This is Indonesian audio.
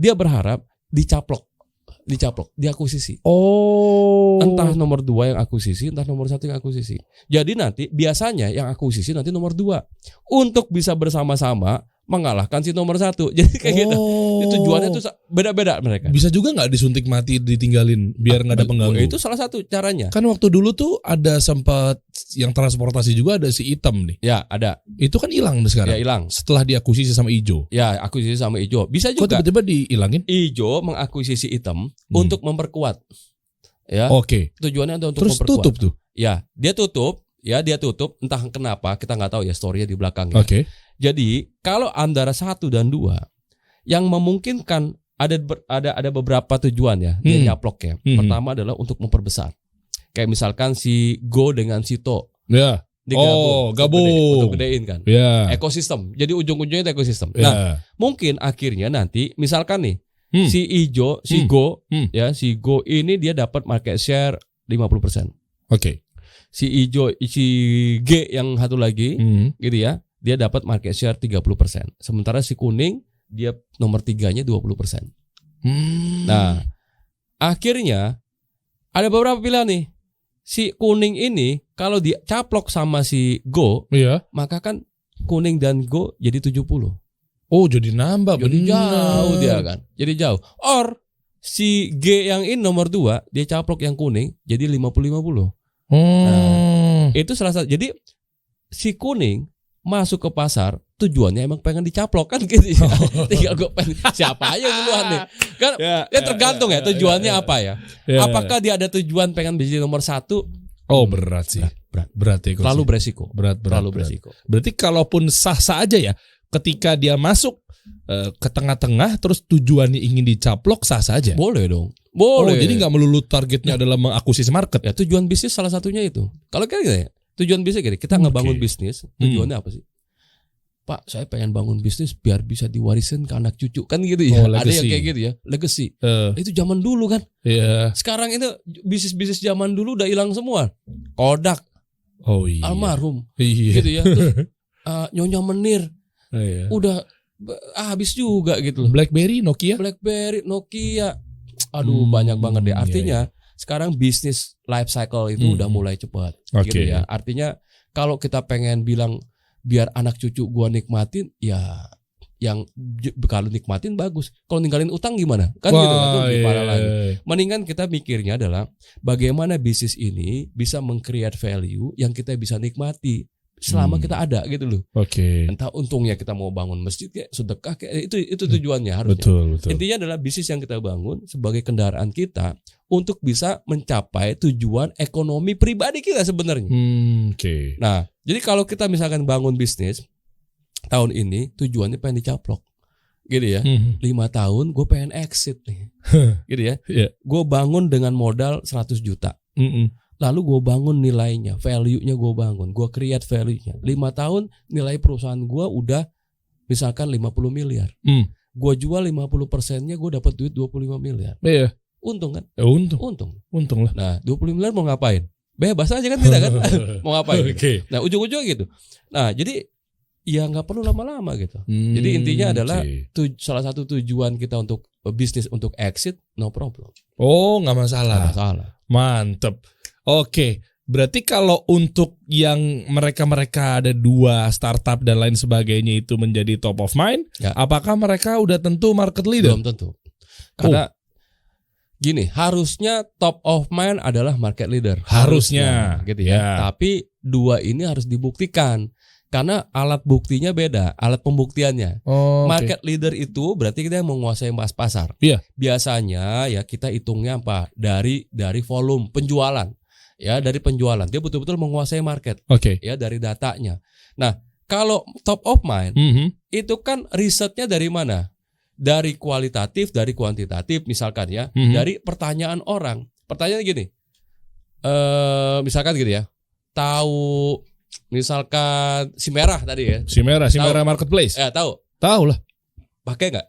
dia berharap dicaplok, diakuisisi. Oh. Entah nomor 2 yang akuisisi, entah nomor 1 yang akuisisi. Jadi nanti biasanya yang akuisisi nanti nomor 2 untuk bisa bersama-sama mengalahkan si nomor 1. Jadi kayak gitu. Itu tujuannya tuh beda-beda mereka. Bisa juga nggak disuntik mati ditinggalin biar nggak ada pengganggu? Itu salah satu caranya. Kan waktu dulu tuh ada sempat yang transportasi juga ada si hitam nih. Ya ada. Itu kan hilang sekarang. Ya hilang. Setelah diakuisisi sama ijo. Ya akuisisi sama ijo. Bisa Kok juga. tiba-tiba dihilangin? Ijo mengakuisisi hitam untuk memperkuat. Ya. Oke. Tujuannya ada untuk terus memperkuat. tutup tuh. Ya dia tutup. Entah kenapa kita nggak tahu ya story-nya di belakangnya. Oke. Jadi kalau antara 1 dan 2 yang memungkinkan ada beberapa tujuan ya dia nyaplok ya. Pertama adalah untuk memperbesar. Kayak misalkan si Go dengan si To. Ya. Gabung. Untuk gedein kan. Ya. Ekosistem. Jadi ujung-ujungnya itu ekosistem. Ya. Nah, mungkin akhirnya nanti misalkan nih si Ijo, si Go, ya si Go ini dia dapat market share 50%. Oke. Si Ijo, si G yang satu lagi, gitu ya, dia dapat market share 30%. Sementara si kuning dia nomor 3-nya 20%. Nah, akhirnya ada beberapa pilihan nih. Si kuning ini kalau dicaplok sama si Go, maka kan kuning dan Go jadi 70. Oh, jadi nambah. Jadi jauh dia kan. Jadi jauh. Or si G yang ini nomor 2, dia caplok yang kuning jadi 50-50. Nah, itu salah satu. Jadi si kuning masuk ke pasar tujuannya emang pengen dicaplok kan gitu ya. Tinggal gue pengen siapa aja duluan nih. Kan tergantung ya tujuannya apa ya. Apakah dia ada tujuan pengen jadi nomor 1? Oh, berat sih. Berat ya. Terlalu beresiko. Berat. Beresiko. Berarti kalaupun sah-sah aja ya, ketika dia masuk ke tengah-tengah terus tujuannya ingin dicaplok sah saja. Boleh dong. Boleh. Jadi nggak melulu targetnya adalah mengakuisisi market. Ya tujuan bisnis salah satunya itu. Kalau kayak gitu ya, tujuan bisnis gini, kita ngebangun bisnis, tujuannya apa sih? Pak, saya pengen bangun bisnis biar bisa diwarisin ke anak cucu kan gitu ya. Ada yang kayak gitu ya, legacy. Itu zaman dulu kan. Sekarang itu bisnis-bisnis zaman dulu udah hilang semua. Kodak. Oh iya. Almarhum. Iya. Gitu ya. Terus, Nyonya Menir. Udah habis juga gitu loh. BlackBerry, Nokia. Aduh, banyak banget deh. Artinya sekarang bisnis life cycle itu udah mulai cepat gitu ya. Artinya kalau kita pengen bilang biar anak cucu gua nikmatin, ya yang kalau nikmatin bagus. Kalau ninggalin utang gimana? Kan gitu kan parah lagi. Mendingan kita mikirnya adalah bagaimana bisnis ini bisa meng-create value yang kita bisa nikmati selama kita ada gitu loh. Entah untungnya kita mau bangun masjid kayak sedekah kayak itu tujuannya harusnya. Betul. Intinya adalah bisnis yang kita bangun sebagai kendaraan kita untuk bisa mencapai tujuan ekonomi pribadi kita sebenarnya. Nah, jadi kalau kita misalkan bangun bisnis tahun ini tujuannya pengen dicaplok. Gitu ya. 5 tahun gue pengen exit nih. Gitu ya. Gue bangun dengan modal 100 juta. Lalu gue bangun nilainya, value-nya gue bangun, gue create value-nya. 5 tahun nilai perusahaan gue udah misalkan 50 miliar. Gue jual 50%-nya gue dapat duit 25 miliar. Untung kan? Untung lah. Nah 25 miliar mau ngapain? Bebas aja kan kita kan? Mau ngapain? Nah ujung-ujungnya gitu. Nah jadi ya gak perlu lama-lama gitu. Jadi intinya adalah salah satu tujuan kita untuk bisnis untuk exit, no problem. Oh gak masalah. Mantep. Oke, berarti kalau untuk yang mereka ada 2 startup dan lain sebagainya itu menjadi top of mind, apakah mereka udah tentu market leader? Belum tentu. Karena gini, harusnya top of mind adalah market leader. Harusnya gitu ya. Tapi 2 ini harus dibuktikan. Karena alat buktinya beda, alat pembuktiannya. Market leader itu berarti kita menguasai pasar. Biasanya ya kita hitungnya apa? Dari volume penjualan. Ya dari penjualan dia betul-betul menguasai market. Ya dari datanya. Nah kalau top of mind itu kan risetnya dari mana? Dari kualitatif, dari kuantitatif misalkan ya. Dari pertanyaan orang. Pertanyaannya gini, misalkan gitu ya. Tahu misalkan si merah tadi ya. Si merah marketplace. Tahu. Tahu lah. Pakai nggak?